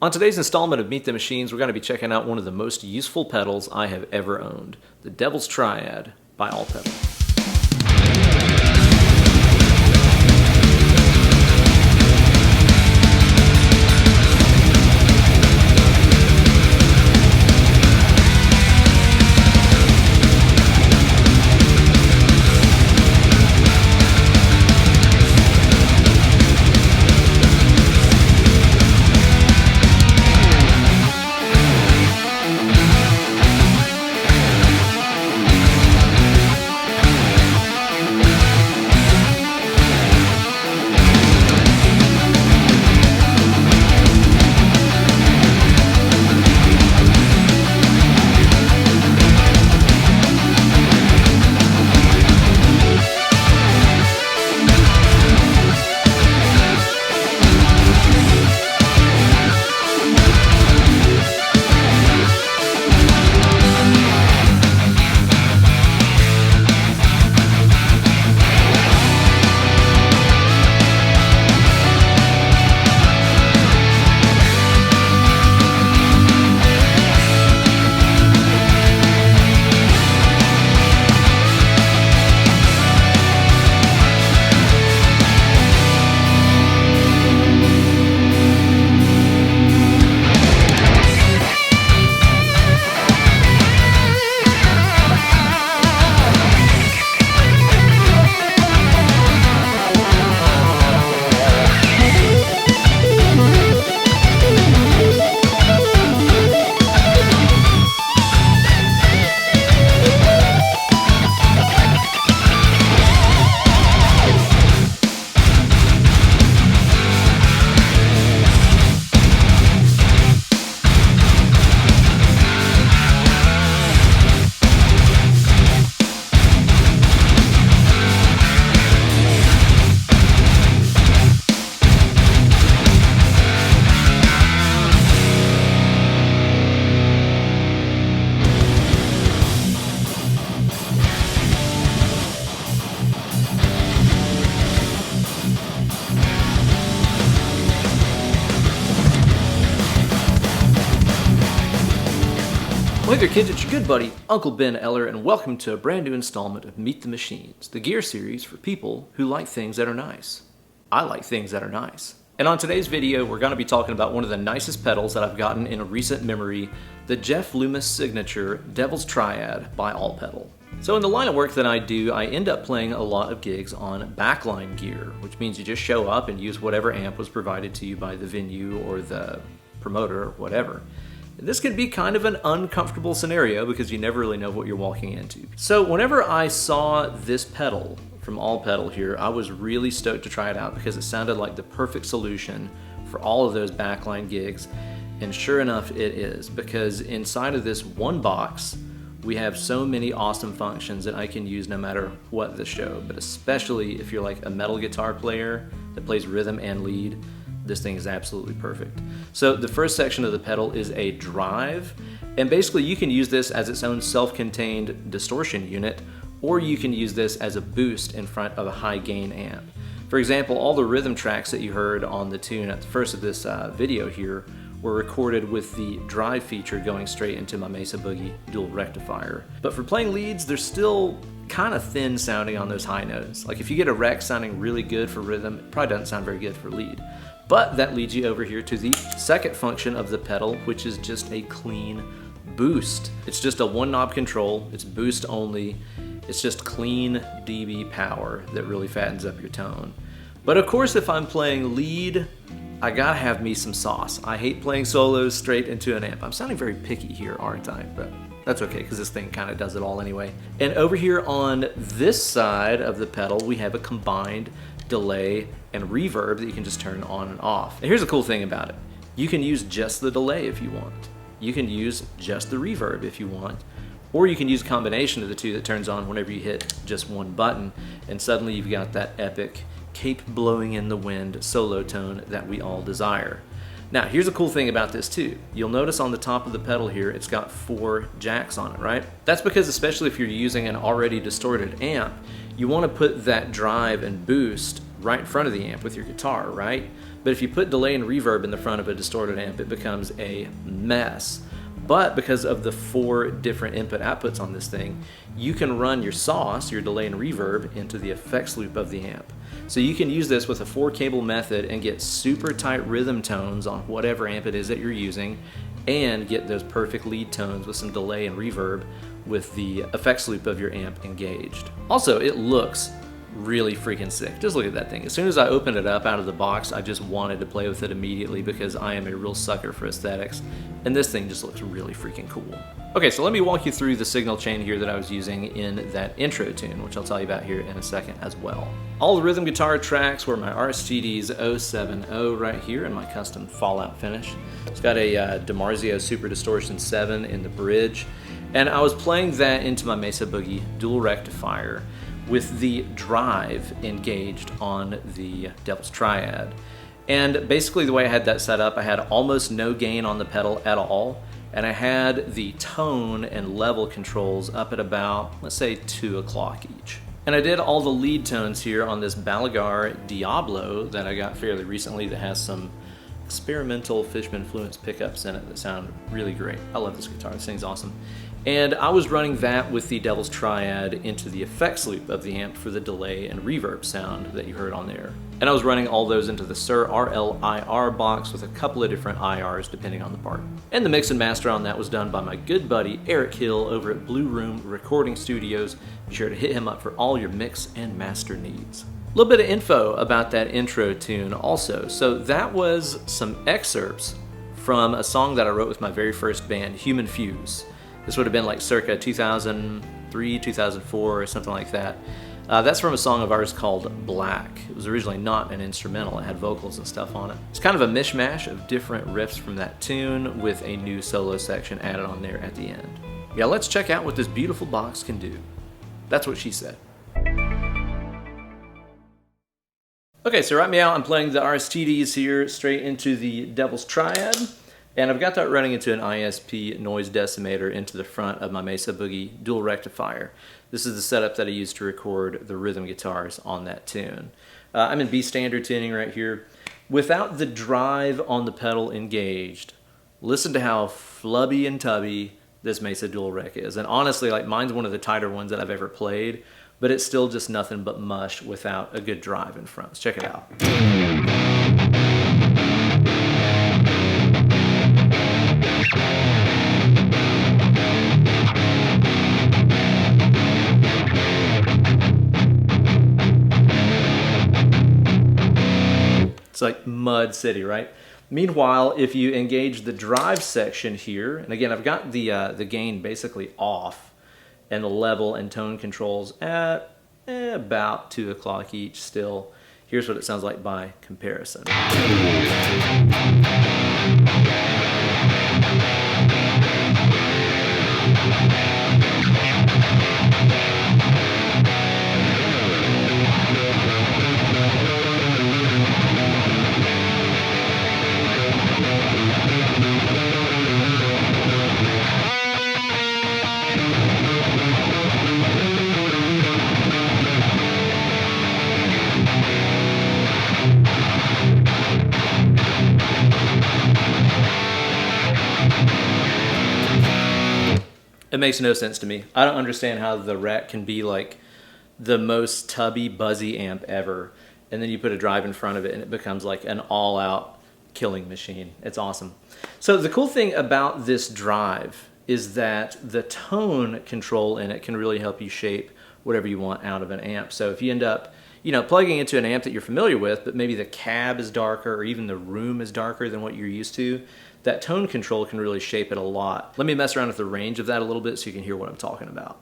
On today's installment of Meet the Machines, we're going to be checking out one of the most useful pedals I have ever owned, the Devil's Triad by Eller. Hey there kids, it's your good buddy, Uncle Ben Eller, and welcome to a brand new installment of Meet the Machines, the gear series for people who like things that are nice. I like things that are nice. And on today's video, we're going to be talking about one of the nicest pedals that I've gotten in a recent memory, the Jeff Loomis signature Devil's Triad by Eller. So in the line of work that I do, I end up playing a lot of gigs on backline gear, which means you just show up and use whatever amp was provided to you by the venue or the promoter or whatever. This can be kind of an uncomfortable scenario because you never really know what you're walking into. So whenever I saw this pedal from Aller here, I was really stoked to try it out because it sounded like the perfect solution for all of those backline gigs. And sure enough, it is, because inside of this one box, we have so many awesome functions that I can use no matter what the show, but especially if you're like a metal guitar player that plays rhythm and lead, this thing is absolutely perfect. So the first section of the pedal is a drive, and basically you can use this as its own self-contained distortion unit, or you can use this as a boost in front of a high gain amp. For example, all the rhythm tracks that you heard on the tune at the first of this video here were recorded with the drive feature going straight into my Mesa Boogie dual rectifier. But for playing leads, they're still kind of thin sounding on those high notes. Like if you get a rec sounding really good for rhythm, it probably doesn't sound very good for lead. But that leads you over here to the second function of the pedal, which is just a clean boost. It's just a one knob control, it's boost only, it's just clean dB power that really fattens up your tone. But of course, if I'm playing lead, I gotta have me some sauce. I hate playing solos straight into an amp. I'm sounding very picky here, aren't I? But that's okay, because this thing kind of does it all anyway. And over here on this side of the pedal, we have a combined delay and reverb that you can just turn on and off. And here's the cool thing about it. You can use just the delay if you want. You can use just the reverb if you want. Or you can use a combination of the two that turns on whenever you hit just one button, and suddenly you've got that epic cape blowing in the wind solo tone that we all desire. Now, here's a cool thing about this too. You'll notice on the top of the pedal here, it's got 4 jacks on it, right? That's because, especially if you're using an already distorted amp, you want to put that drive and boost right in front of the amp with your guitar, right? But if you put delay and reverb in the front of a distorted amp, it becomes a mess. But because of the 4 different input outputs on this thing, you can run your sauce, your delay and reverb, into the effects loop of the amp. So you can use this with a 4-cable method and get super tight rhythm tones on whatever amp it is that you're using, and get those perfect lead tones with some delay and reverb with the effects loop of your amp engaged. Also, it looks really freaking sick. Just look at that thing. As soon as I opened it up out of the box, I just wanted to play with it immediately because I am a real sucker for aesthetics, and this thing just looks really freaking cool. Okay, so let me walk you through the signal chain here that I was using in that intro tune, which I'll tell you about here in a second as well. All the rhythm guitar tracks were my RSGD's 070 right here in my custom Fallout finish. It's got a DiMarzio Super Distortion 7 in the bridge, and I was playing that into my Mesa Boogie dual rectifier with the drive engaged on the Devil's Triad. And basically the way I had that set up, I had almost no gain on the pedal at all, and I had the tone and level controls up at about, let's say, 2 o'clock each. And I did all the lead tones here on this Balaguer Diablo that I got fairly recently that has some experimental Fishman Fluence pickups in it that sound really great. I love this guitar, this thing's awesome. And I was running that with the Devil's Triad into the effects loop of the amp for the delay and reverb sound that you heard on there. And I was running all those into the Sir RLIR box with a couple of different IRs depending on the part. And the mix and master on that was done by my good buddy Eric Hill over at Blue Room Recording Studios. Be sure to hit him up for all your mix and master needs. A little bit of info about that intro tune also. So that was some excerpts from a song that I wrote with my very first band, Human Fuse. This would have been like circa 2003, 2004, or something like that. That's from a song of ours called Black. It was originally not an instrumental, it had vocals and stuff on it. It's kind of a mishmash of different riffs from that tune with a new solo section added on there at the end. Yeah, let's check out what this beautiful box can do. That's what she said. Okay, so right now I'm playing the RSTDs here straight into the Devil's Triad. And I've got that running into an ISP noise decimator into the front of my Mesa Boogie dual rectifier. This is the setup that I used to record the rhythm guitars on that tune. I'm in B standard tuning right here. Without the drive on the pedal engaged, listen to how flubby and tubby this Mesa dual rec is. And honestly, like, mine's one of the tighter ones that I've ever played, but it's still just nothing but mush without a good drive in front. Let's check it out. It's like Mud City, right? Meanwhile, if you engage the drive section here, and again, I've got the gain basically off, and the level and tone controls at about 2 o'clock each still. Here's what it sounds like by comparison. It makes no sense to me. I don't understand how the Rat can be like the most tubby, buzzy amp ever, and then you put a drive in front of it and it becomes like an all-out killing machine. It's awesome. So the cool thing about this drive is that the tone control in it can really help you shape whatever you want out of an amp. So if you end up, you know, plugging into an amp that you're familiar with, but maybe the cab is darker or even the room is darker than what you're used to, that tone control can really shape it a lot. Let me mess around with the range of that a little bit so you can hear what I'm talking about.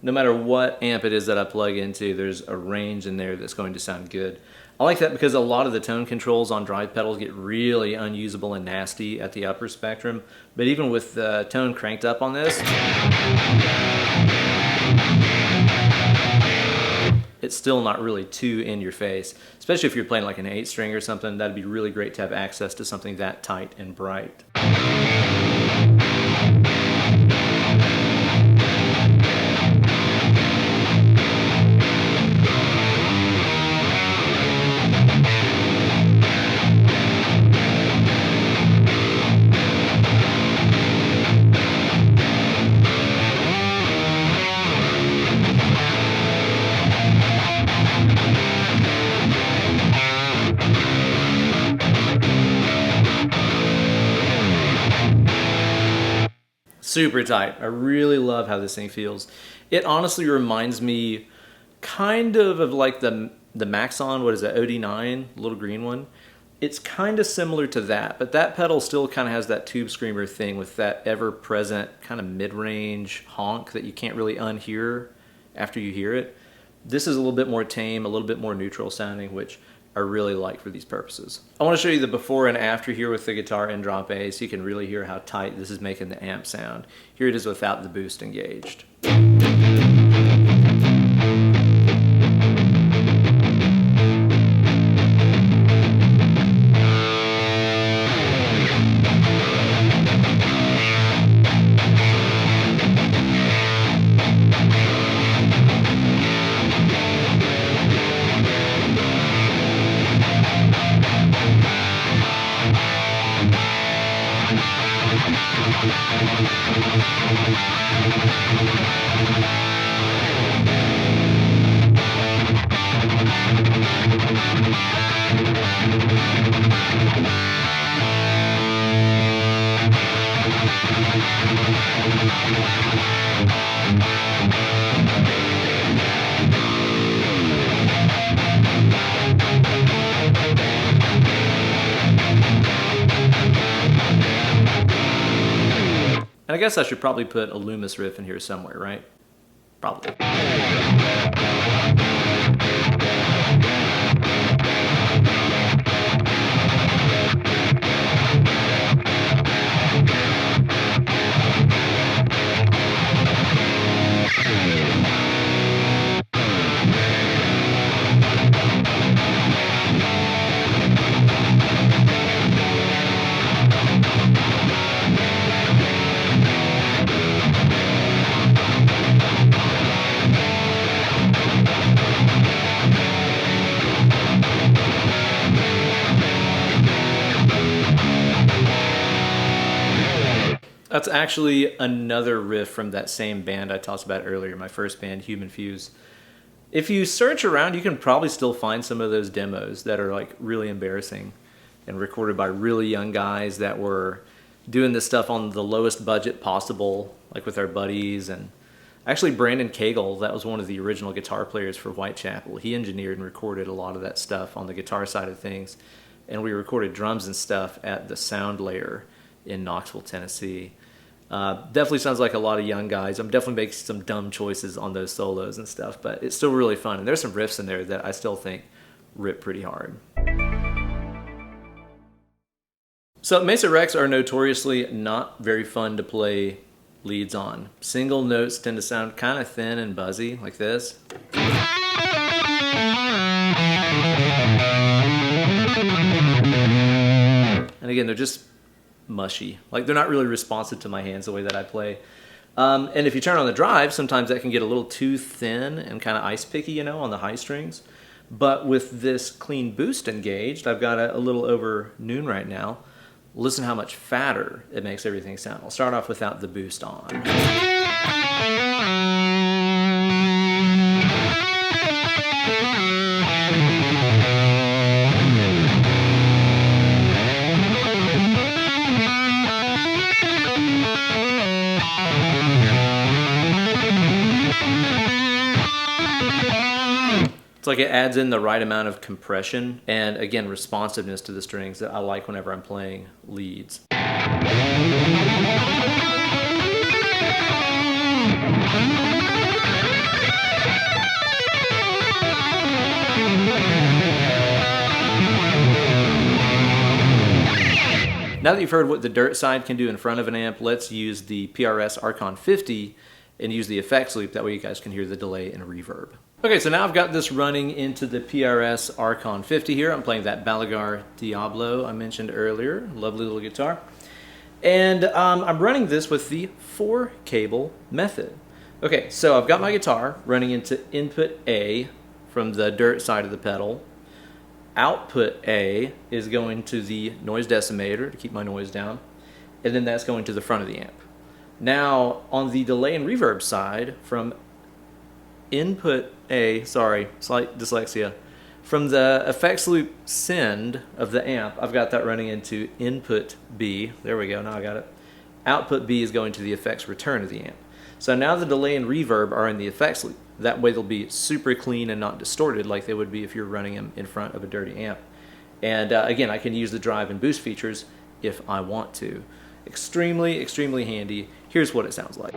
no matter what amp it is that I plug into, there's a range in there that's going to sound good. I like that because a lot of the tone controls on drive pedals get really unusable and nasty at the upper spectrum, but even with the tone cranked up on this, it's still not really too in your face, especially if you're playing like an 8-string or something. That'd be really great to have access to something that tight and bright. Super tight. I really love how this thing feels. It honestly reminds me kind of like the Maxon, what is it, OD9, little green one. It's kind of similar to that, but that pedal still kind of has that tube screamer thing with that ever-present kind of mid-range honk that you can't really unhear after you hear it. This is a little bit more tame, a little bit more neutral sounding, which I really like for these purposes. I want to show you the before and after here with the guitar and drop A so you can really hear how tight this is making the amp sound. Here it is without the boost engaged. And I guess I should probably put a Loomis riff in here somewhere, right? Probably. That's actually another riff from that same band I talked about earlier, my first band, Human Fuse. If you search around, you can probably still find some of those demos that are like really embarrassing and recorded by really young guys that were doing this stuff on the lowest budget possible, like with our buddies. And actually Brandon Cagle, that was one of the original guitar players for Whitechapel. He engineered and recorded a lot of that stuff on the guitar side of things. And we recorded drums and stuff at the Sound Layer in Knoxville, Tennessee. Definitely sounds like a lot of young guys. I'm definitely making some dumb choices on those solos and stuff, but it's still really fun. And there's some riffs in there that I still think rip pretty hard. So Mesa Recs are notoriously not very fun to play leads on. Single notes tend to sound kind of thin and buzzy like this. And again, they're just mushy. Like they're not really responsive to my hands the way that I play. And if you turn on the drive, sometimes that can get a little too thin and kind of ice picky, you know, on the high strings. But with this clean boost engaged, I've got a little over noon right now. Listen how much fatter it makes everything sound. I'll start off without the boost on. It's like it adds in the right amount of compression and, again, responsiveness to the strings that I like whenever I'm playing leads. Now that you've heard what the dirt side can do in front of an amp, let's use the PRS Archon 50 and use the effects loop. That way you guys can hear the delay and reverb. Okay, so now I've got this running into the PRS Archon 50 here. I'm playing that Balaguer Diablo I mentioned earlier. Lovely little guitar. And I'm running this with the 4-cable method. Okay, so I've got my guitar running into input A from the dirt side of the pedal. Output A is going to the noise decimator to keep my noise down. And then that's going to the front of the amp. Now, on the delay and reverb side, from input A, sorry, slight dyslexia, from the effects loop send of the amp, I've got that running into input B. There we go, now I got it. Output B is going to the effects return of the amp. So now the delay and reverb are in the effects loop. That way they'll be super clean and not distorted like they would be if you're running them in front of a dirty amp. And again, I can use the drive and boost features if I want to. Extremely, extremely handy. Here's what it sounds like.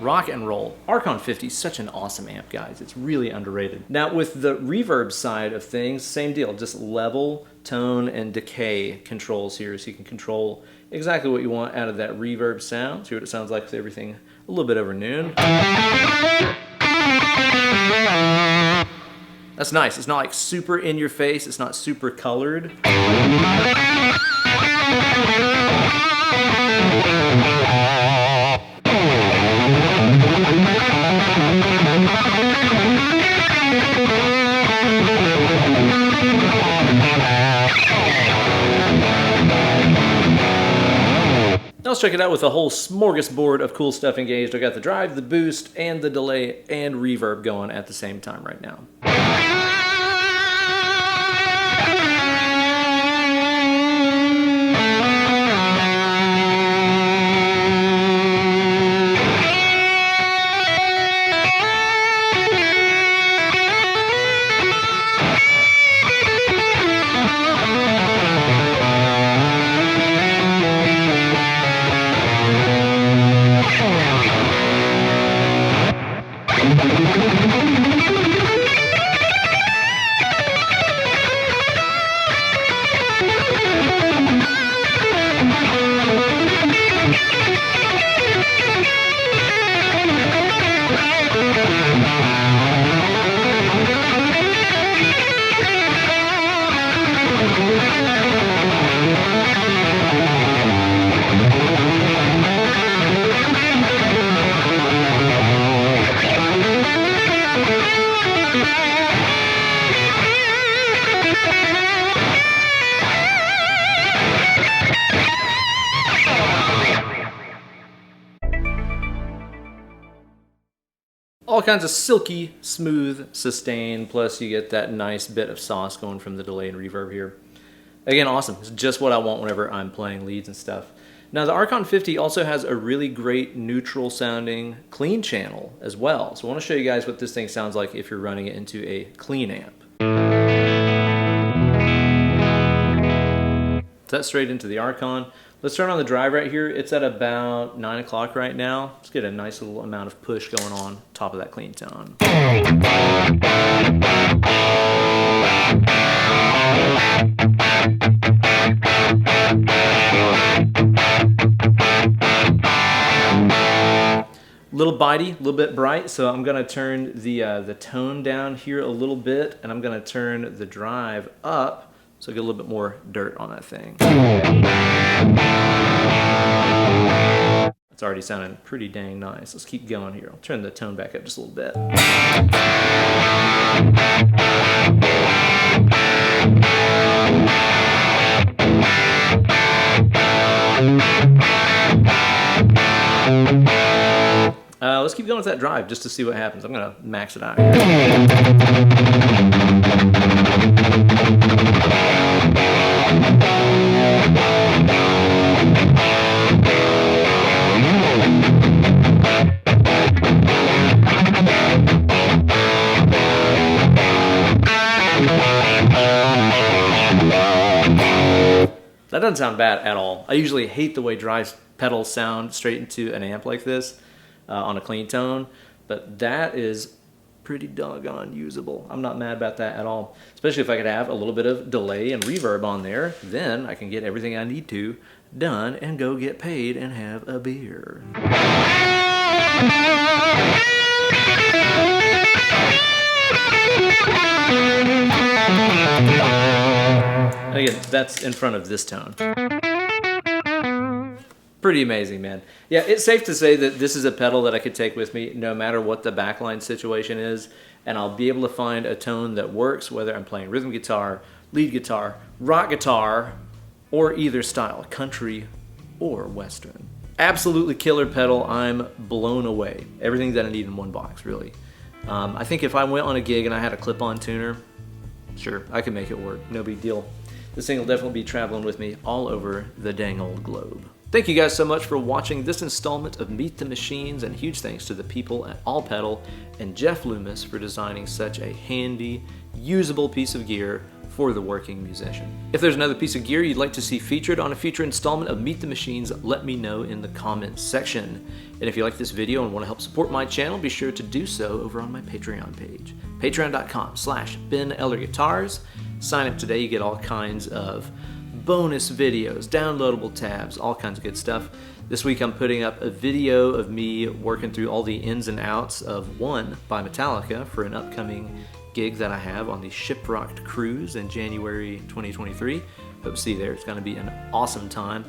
Rock and roll. Archon 50 is such an awesome amp, guys. It's really underrated. Now with the reverb side of things, same deal. Just level, tone, and decay controls here, so you can control exactly what you want out of that reverb sound. See what it sounds like with everything a little bit over noon. That's nice. It's not like super in your face. It's not super colored. Now let's check it out with a whole smorgasbord of cool stuff engaged. I got the drive, the boost, and the delay and reverb going at the same time right now. All kinds of silky, smooth sustain, plus you get that nice bit of sauce going from the delay and reverb here. Again, awesome. It's just what I want whenever I'm playing leads and stuff. Now the Archon 50 also has a really great neutral sounding clean channel as well. So I want to show you guys what this thing sounds like if you're running it into a clean amp. That's straight into the Archon. Let's turn on the drive right here. It's at about 9 o'clock right now. Let's get a nice little amount of push going on top of that clean tone. Little bitey, a little bit bright, so I'm gonna turn the tone down here a little bit, and I'm gonna turn the drive up so I get a little bit more dirt on that thing. It's already sounding pretty dang nice. Let's keep going here. I'll turn the tone back up just a little bit. Let's keep going with that drive just to see what happens. I'm gonna max it out here. That doesn't sound bad at all. I usually hate the way dry pedals sound straight into an amp like this on a clean tone, but that is pretty doggone usable. I'm not mad about that at all, especially if I could have a little bit of delay and reverb on there. Then I can get everything I need to done and go get paid and have a beer. Again, that's in front of this tone. Pretty amazing, man. Yeah, it's safe to say that this is a pedal that I could take with me no matter what the backline situation is, and I'll be able to find a tone that works, whether I'm playing rhythm guitar, lead guitar, rock guitar, or either style, country or western. Absolutely killer pedal. I'm blown away. Everything that I need in one box, really. I think if I went on a gig and I had a clip-on tuner, sure, I could make it work. No big deal. This thing will definitely be traveling with me all over the dang old globe. Thank you guys so much for watching this installment of Meet the Machines, and huge thanks to the people at All Pedal and Jeff Loomis for designing such a handy, usable piece of gear for the working musician. If there's another piece of gear you'd like to see featured on a future installment of Meet the Machines, let me know in the comments section. And if you like this video and want to help support my channel, be sure to do so over on my Patreon page, patreon.com/BenEllerGuitars. Sign up today, you get all kinds of bonus videos, downloadable tabs, all kinds of good stuff. This week I'm putting up a video of me working through all the ins and outs of One by Metallica for an upcoming gig that I have on the Shiprocked Cruise in January 2023. Hope to see you there. It's going to be an awesome time.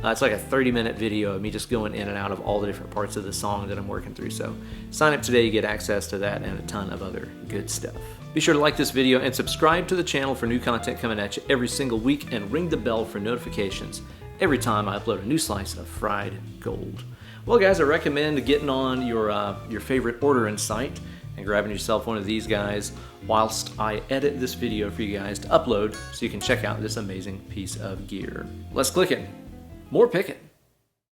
It's like a 30-minute video of me just going in and out of all the different parts of the song that I'm working through. So sign up today, you get access to that and a ton of other good stuff. Be sure to like this video and subscribe to the channel for new content coming at you every single week, and ring the bell for notifications every time I upload a new slice of fried gold. Well guys, I recommend getting on your favorite ordering site and grabbing yourself one of these guys whilst I edit this video for you guys to upload so you can check out this amazing piece of gear. Let's click it. More picking.